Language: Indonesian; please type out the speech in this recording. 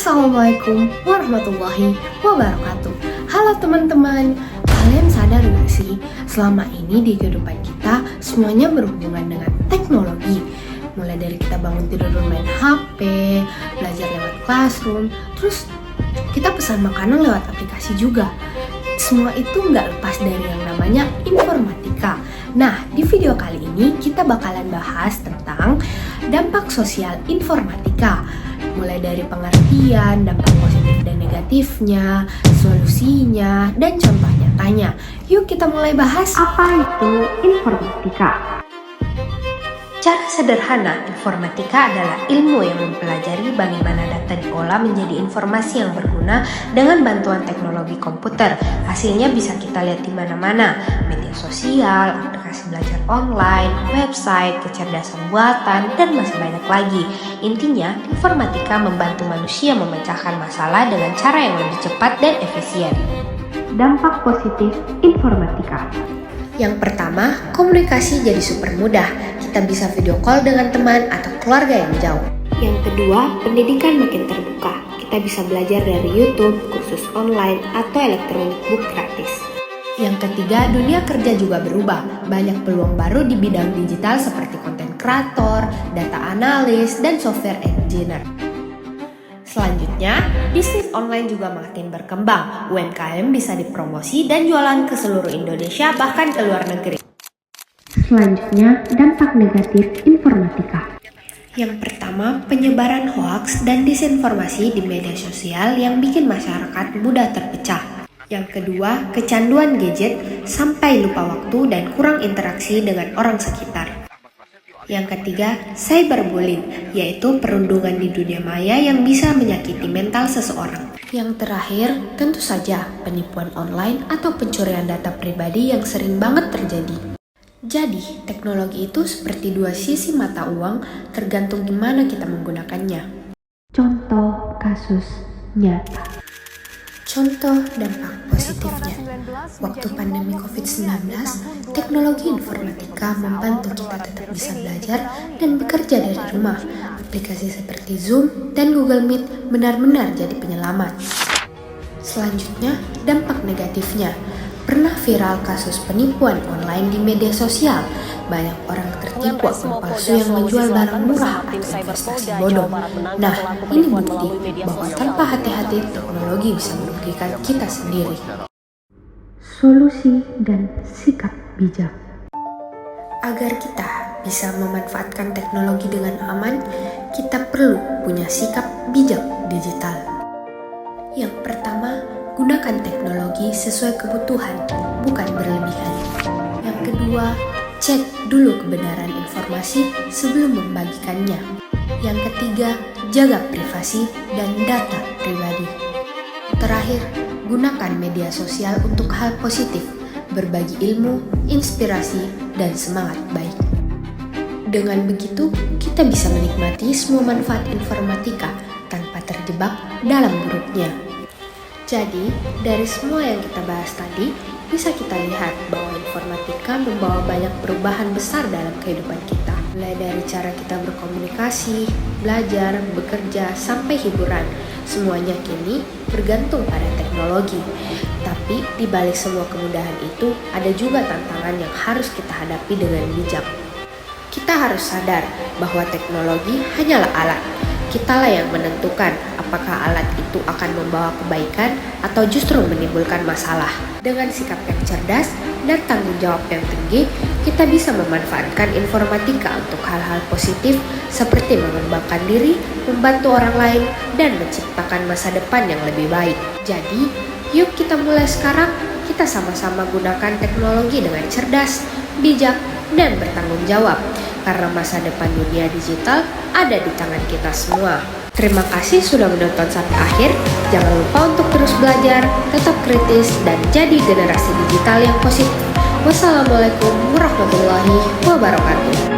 Assalamualaikum warahmatullahi wabarakatuh. Halo teman-teman, kalian sadar gak sih selama ini di kehidupan kita semuanya berhubungan dengan teknologi. Mulai dari kita bangun tidur main HP, belajar lewat classroom, terus kita pesan makanan lewat aplikasi juga. Semua itu nggak lepas dari yang namanya informatika. Nah, di video kali ini kita bakalan bahas tentang dampak sosial informatika. Mulai dari pengertian, dampak positif dan negatifnya, solusinya, dan contoh nyatanya. Yuk kita mulai bahas. Apa itu informatika? Cara sederhana, informatika adalah ilmu yang mempelajari bagaimana data diolah menjadi informasi yang berguna dengan bantuan teknologi komputer. Hasilnya bisa kita lihat di mana-mana, media sosial, aplikasi belajar online, website, kecerdasan buatan, dan masih banyak lagi. Intinya, informatika membantu manusia memecahkan masalah dengan cara yang lebih cepat dan efisien. Dampak positif informatika. Yang pertama, komunikasi jadi super mudah. Kita bisa video call dengan teman atau keluarga yang jauh. Yang kedua, pendidikan makin terbuka. Kita bisa belajar dari YouTube, kursus online, atau electronic book gratis. Yang ketiga, dunia kerja juga berubah. Banyak peluang baru di bidang digital seperti content creator, data analis, dan software engineer. Selanjutnya, bisnis online juga makin berkembang. UMKM bisa dipromosi dan jualan ke seluruh Indonesia bahkan ke luar negeri. Selanjutnya, dampak negatif informatika. Yang pertama, penyebaran hoaks dan disinformasi di media sosial yang bikin masyarakat mudah terpecah. Yang kedua, kecanduan gadget sampai lupa waktu dan kurang interaksi dengan orang sekitar. Yang ketiga, cyberbullying, yaitu perundungan di dunia maya yang bisa menyakiti mental seseorang. Yang terakhir, tentu saja penipuan online atau pencurian data pribadi yang sering banget terjadi. Jadi, teknologi itu seperti dua sisi mata uang, tergantung gimana kita menggunakannya. Contoh kasus nyata. Contoh dampak positifnya. Waktu pandemi COVID-19, teknologi informatika membantu kita tetap bisa belajar dan bekerja dari rumah. Aplikasi seperti Zoom dan Google Meet benar-benar jadi penyelamat. Selanjutnya, dampak negatifnya. Pernah viral kasus penipuan online di media sosial. Banyak orang tertipu akun palsu yang menjual barang murah atau investasi bodong. Nah, ini bukti bahwa tanpa hati-hati teknologi bisa merugikan kita sendiri. Solusi dan sikap bijak. Agar kita bisa memanfaatkan teknologi dengan aman, kita perlu punya sikap bijak digital. Yang pertama, gunakan teknologi sesuai kebutuhan, bukan berlebihan. Yang kedua, cek dulu kebenaran informasi sebelum membagikannya. Yang ketiga, jaga privasi dan data pribadi. Terakhir, gunakan media sosial untuk hal positif, berbagi ilmu, inspirasi, dan semangat baik. Dengan begitu, kita bisa menikmati semua manfaat informatika tanpa terjebak dalam buruknya. Jadi, dari semua yang kita bahas tadi, bisa kita lihat bahwa informatika membawa banyak perubahan besar dalam kehidupan kita. Mulai dari cara kita berkomunikasi, belajar, bekerja, sampai hiburan. Semuanya kini bergantung pada teknologi. Tapi di balik semua kemudahan itu, ada juga tantangan yang harus kita hadapi dengan bijak. Kita harus sadar bahwa teknologi hanyalah alat. Kitalah yang menentukan apakah alat itu akan membawa kebaikan atau justru menimbulkan masalah. Dengan sikap yang cerdas dan tanggung jawab yang tinggi, kita bisa memanfaatkan informatika untuk hal-hal positif seperti mengembangkan diri, membantu orang lain, dan menciptakan masa depan yang lebih baik. Jadi, yuk kita mulai sekarang, kita sama-sama gunakan teknologi dengan cerdas, bijak, dan bertanggung jawab. Karena masa depan dunia digital ada di tangan kita semua. Terima kasih sudah menonton sampai akhir. Jangan lupa untuk terus belajar, tetap kritis, dan jadi generasi digital yang positif. Wassalamualaikum warahmatullahi wabarakatuh.